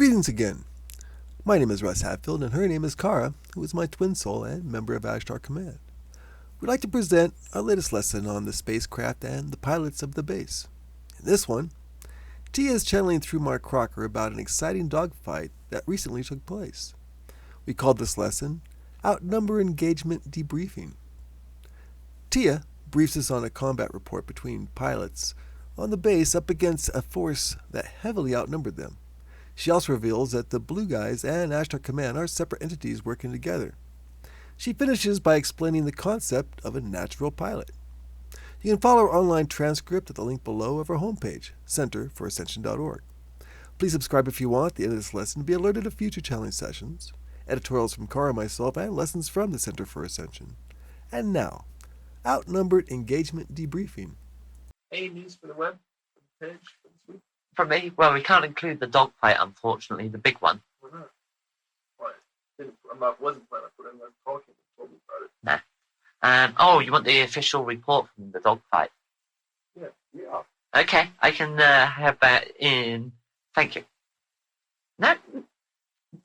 Greetings again. My name is Russ Hatfield, and her name is Kara, who is my twin soul and member of Ashtar Command. We'd like to present our latest lesson on the spacecraft and the pilots of the base. In this one, Tia is channeling through Mark Crocker about an exciting dogfight that recently took place. We called this lesson Outnumbered Engagement Debriefing. Tia briefs us on a combat report between pilots on the base up against a force that heavily outnumbered them. She also reveals that the Blue Guys and Ashtar Command are separate entities working together. She finishes by explaining the concept of a natural pilot. You can follow our online transcript at the link below of our homepage, centerforascension.org. Please subscribe if you want at the end of this lesson to be alerted of future challenge sessions, editorials from Kara and myself, and lessons from the Center for Ascension. And now, Outnumbered Engagement Debriefing. Any news for the web page for this week? From me, well, we can't include the dogfight, unfortunately, the big one. Why not? Why? Wasn't planning on putting on talking. Told me about it. No. You want the official report from the dogfight? Yeah. Okay, I can have that in. Thank you. No,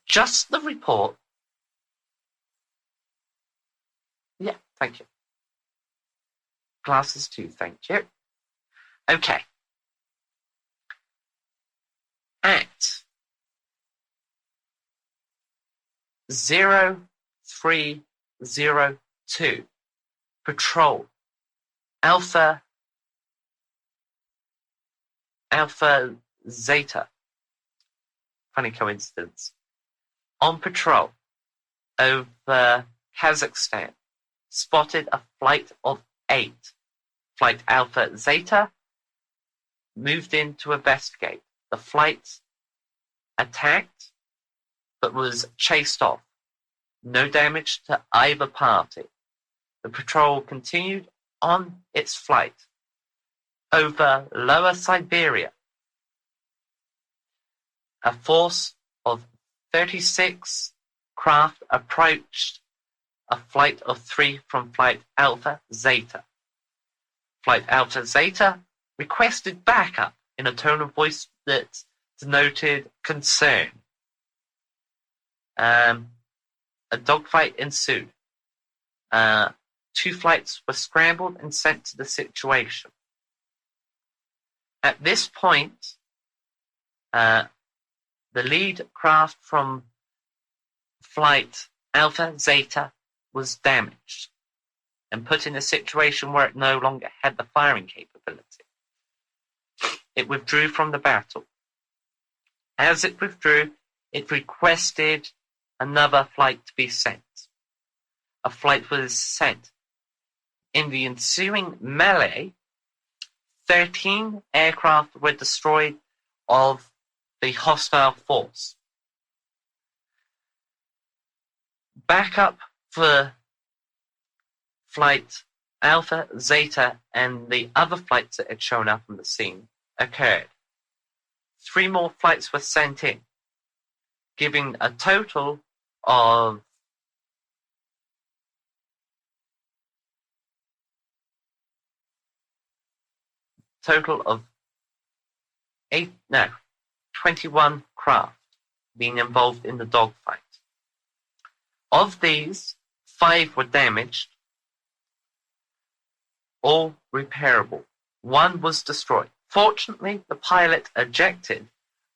just the report. Yeah, thank you. Glasses too, thank you. Okay. At 0302, patrol, Alpha Zeta. Funny coincidence. On patrol over Kazakhstan, spotted a flight of 8. Flight Alpha Zeta moved in to investigate. The flight attacked, but was chased off. No damage to either party. The patrol continued on its flight over Lower Siberia. A force of 36 craft approached a flight of 3 from Flight Alpha Zeta. Flight Alpha Zeta requested backup in a tone of voice that denoted concern. A dogfight ensued. 2 flights were scrambled and sent to the situation. At this point, the lead craft from Flight Alpha Zeta was damaged and put in a situation where it no longer had the firing capability. It withdrew from the battle. As it withdrew, it requested another flight to be sent. A flight was sent. In the ensuing melee, 13 aircraft were destroyed of the hostile force. Backup for Flight Alpha, Zeta, and the other flights that had shown up on the scene occurred. 3 more flights were sent in, giving a total of 21 craft being involved in the dogfight. Of these, 5 were damaged, all repairable. 1 was destroyed. Fortunately, the pilot ejected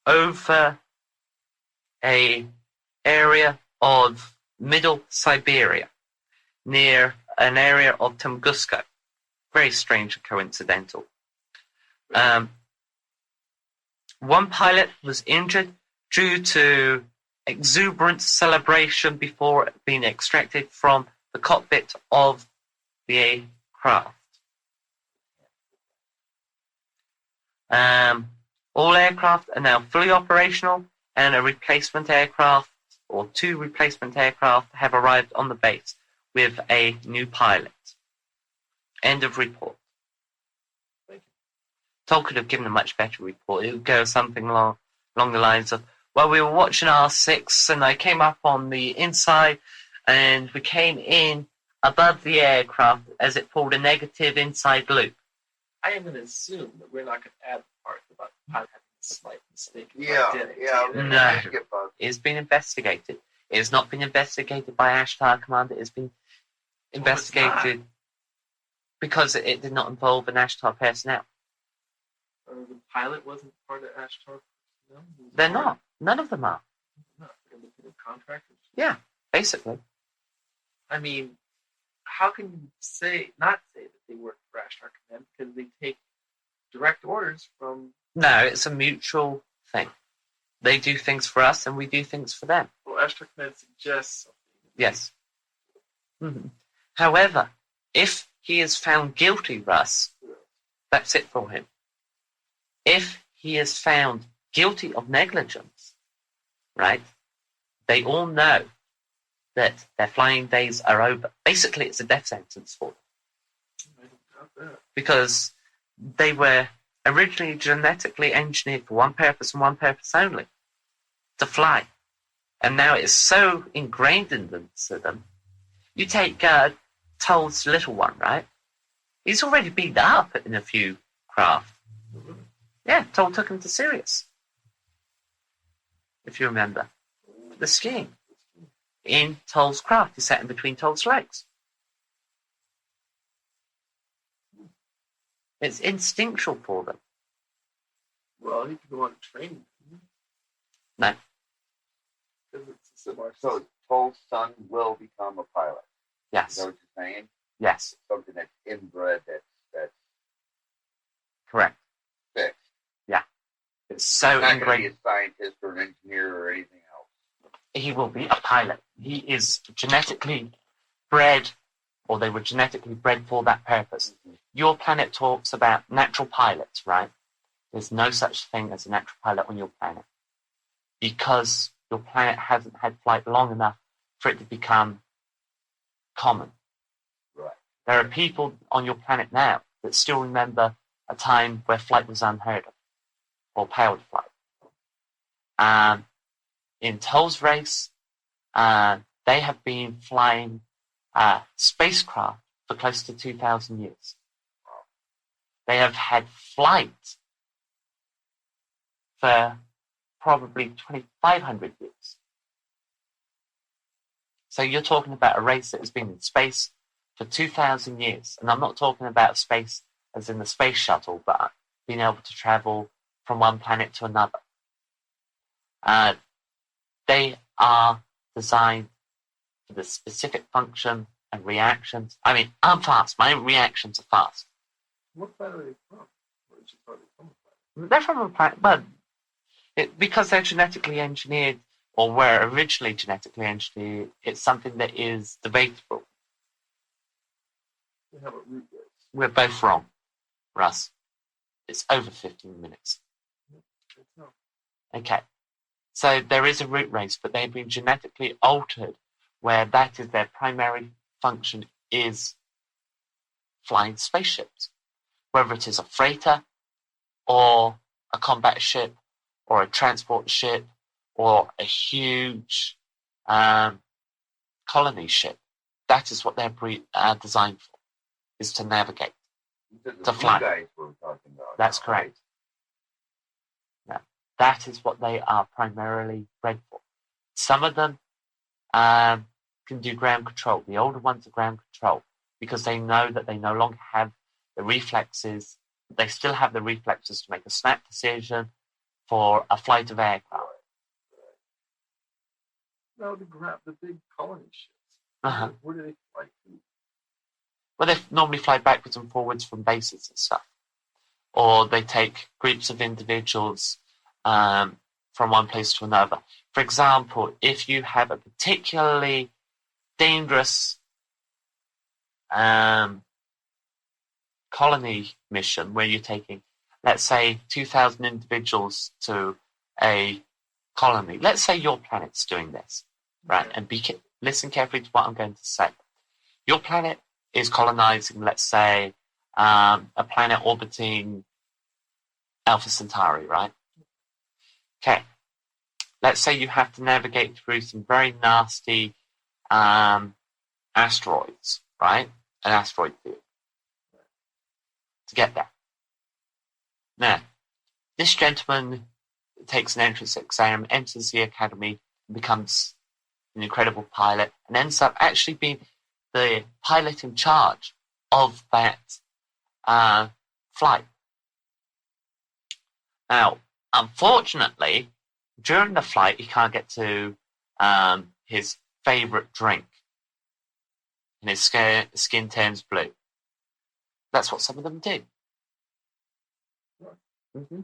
over an area of Middle Siberia, near an area of Tunguska. Very strange and coincidental. 1 pilot was injured due to exuberant celebration before being extracted from the cockpit of the craft. All aircraft are now fully operational, and a replacement aircraft, or 2 replacement aircraft, have arrived on the base with a new pilot. End of report. Toll could have given a much better report. It would go something along the lines of, well, we were watching R6 and I came up on the inside and we came in above the aircraft as it pulled a negative inside loop. I am going to assume that we're not going to add the part about the pilot having slight mistake. Yeah, yeah. No. Just get bugged. It's been investigated. It has not been investigated by Ashtar Command. It has been investigated because it did not involve an Ashtar personnel. The pilot wasn't part of Ashtar. No, They're not. None of them are. Not independent contractors. Yeah, basically. I mean, how can you not say that they work for Ashtar Command because they take direct orders from? No, it's a mutual thing. They do things for us and we do things for them. Well, Ashtar Command suggests something. Yes. Mm-hmm. However, if he is found guilty, Russ, that's it for him. If he is found guilty of negligence, right, they all know that their flying days are over. Basically, it's a death sentence for them. I don't doubt that. Because they were originally genetically engineered for one purpose and one purpose only, to fly. And now it is so ingrained into them. You take Toll's little one, right? He's already beat up in a few craft. Yeah, Toll took him to Sirius. If you remember. The skiing. In Toll's craft. He sat in between Toll's legs. It's instinctual for them. Well, he could go on training. No. Because it's a similar. So Toll's son will become a pilot. Is Yes. that what you're saying? Yes. Something that's inbred, that's Correct. fixed. It's so Not going to be ingrained. a scientist or an engineer or anything else. He will be a pilot. He is genetically bred, or they were genetically bred for that purpose. Your planet talks about natural pilots, right? There's no such thing as a natural pilot on your planet. Because your planet hasn't had flight long enough for it to become common. Right. There are people on your planet now that still remember a time where flight was unheard of, or powered flight. In Toll's race, they have been flying spacecraft for close to 2,000 years. They have had flight for probably 2,500 years. So you're talking about a race that has been in space for 2,000 years. And I'm not talking about space as in the space shuttle, but being able to travel from one planet to another. They are designed for the specific function and reactions. I mean, I'm fast. My reactions are fast. What planet are they from? Where did you probably from? They're from a planet, but because they're genetically engineered, or were originally genetically engineered, it's something that is debatable. They have a root race. We're both wrong, Russ. It's over 15 minutes. It's not. Okay. So there is a root race, but they've been genetically altered where that is their primary function is flying spaceships. Whether it is a freighter or a combat ship or a transport ship or a huge colony ship. That is what they're designed for, is to navigate. The To blue fly. guys we're talking about. That's now, correct. Yeah, that is what they are primarily bred for. Some of them can do ground control. The older ones are ground control because they know that they no longer have the reflexes. They still have the reflexes to make a snap decision for a flight of aircraft. No, the big colony ships. Uh-huh. Where do they fly to? Well, they normally fly backwards and forwards from bases and stuff. Or they take groups of individuals from one place to another. For example, if you have a particularly dangerous colony mission where you're taking, let's say, 2,000 individuals to a colony. Let's say your planet's doing this, right? And listen carefully to what I'm going to say. Your planet is colonizing, let's say, a planet orbiting Alpha Centauri, right? Okay. Let's say you have to navigate through some very nasty asteroids, right? An asteroid field to get there. Now, this gentleman takes an entrance exam, enters the academy, becomes an incredible pilot, and ends up actually being the pilot in charge of that flight. Now, unfortunately, during the flight, he can't get to his favorite drink, and his skin turns blue. That's what some of them do. Mm-hmm.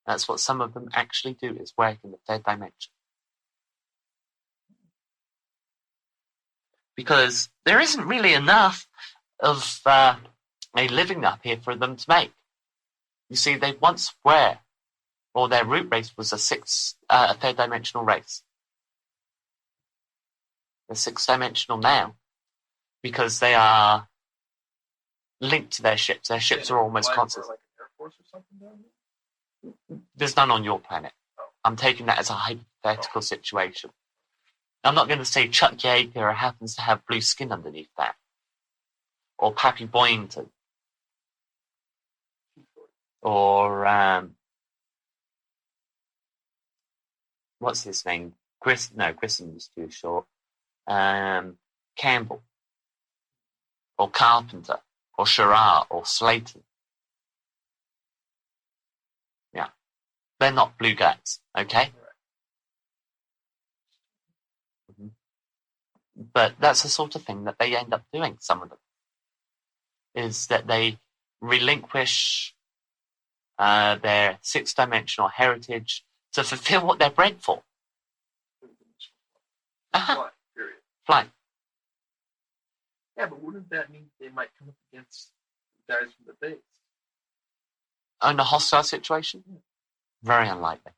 That's what some of them actually do, is work in the third dimension. Because there isn't really enough of a living up here for them to make. You see, they once were, or their root race was a third dimensional race. They're sixth dimensional now because they are linked to their ships. Their ships are almost constant. Like an Air Force or something down there? There's none on your planet. I'm taking that as a hypothetical situation. I'm not going to say Chuck Yeager happens to have blue skin underneath that. Or Pappy Boynton. Or, what's his name? Grissom's too short. Campbell. Or Carpenter. Or Sherrard. Or Slayton. Yeah. They're not blue guys, okay? But that's the sort of thing that they end up doing, some of them. Is that they relinquish their sixth-dimensional heritage to fulfill what they're bred for. Flight, period. Flight. Yeah, but wouldn't that mean they might come up against guys from the base? In a hostile situation? Very unlikely.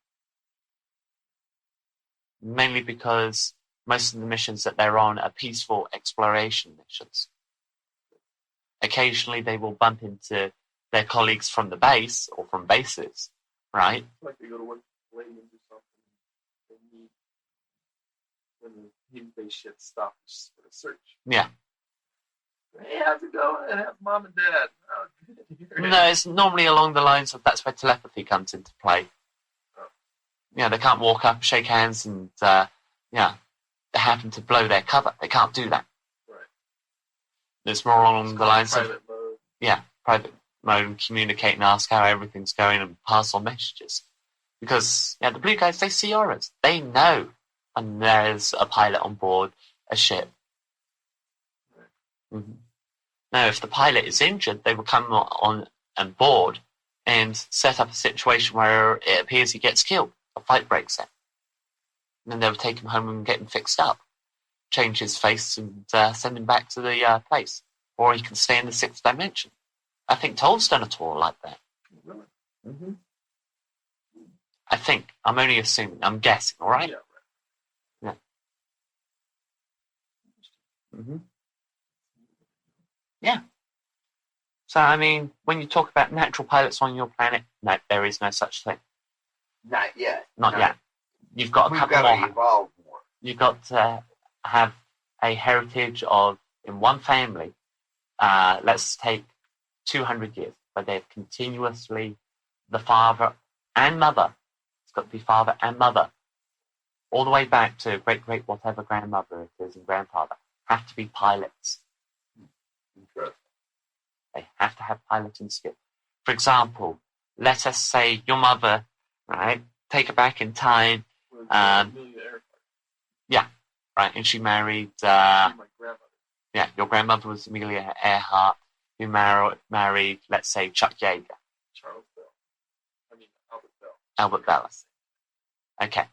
Mainly because most of the missions that they're on are peaceful exploration missions. Occasionally they will bump into their colleagues from the base or from bases, right? Like they go to work with Williams or something. They meet when the Navy base ship stops for a search. Yeah. Hey, how's it going? How's mom and dad? Oh, good. No, it's normally along the lines of that's where telepathy comes into play. Oh. Yeah, they can't walk up, shake hands, and they happen to blow their cover. They can't do that. Right. It's more along the lines of private mode. Yeah, private mode, and communicate and ask how everything's going and pass on messages. Because the blue guys, they see auras. They know when there's a pilot on board a ship. Mm-hmm. Now, if the pilot is injured, they will come on board and set up a situation where it appears he gets killed. A fight breaks out. And then they'll take him home and get him fixed up. Change his face and send him back to the place. Or he can stay in the sixth dimension. I think Toll's done a tour like that. Really? Mm-hmm. I think. I'm only assuming. I'm guessing, all right? Yeah, right. Yeah. Mm-hmm. Yeah. So, I mean, when you talk about natural pilots on your planet, no, there is no such thing. Not yet. Not yet. You've got a We've couple got more. to evolve more. You've got to have a heritage of, in one family, let's take 200 years, where they've continuously, the father and mother, it's got to be father and mother, all the way back to great whatever grandmother it is and grandfather, have to be pilots. Interesting. They have to have piloting skill. For example, let us say your mother, right, take her back in time. Amelia Earhart. Yeah, right, and she married, My grandmother. yeah, your grandmother was Amelia Earhart, who married, let's say, Chuck Yeager. Charles Bell. Albert Bell. Albert Bellis. Okay.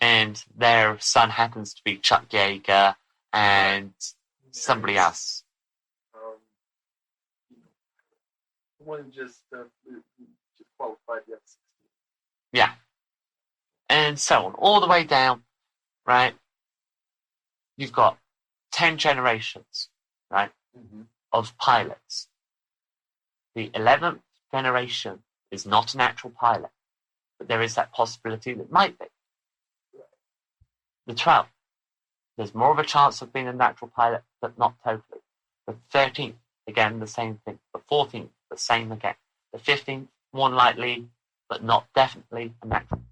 And their son happens to be Chuck Yeager and somebody else. The one who just qualified the F-16. Yeah. And so on, all the way down, right? You've got 10 generations, right, of pilots. The 11th generation is not a natural pilot, but there is that possibility that it might be. The 12th, there's more of a chance of being a natural pilot, but not totally. The 13th, again, the same thing. The 14th, the same again. The 15th, more likely, but not definitely, an accident.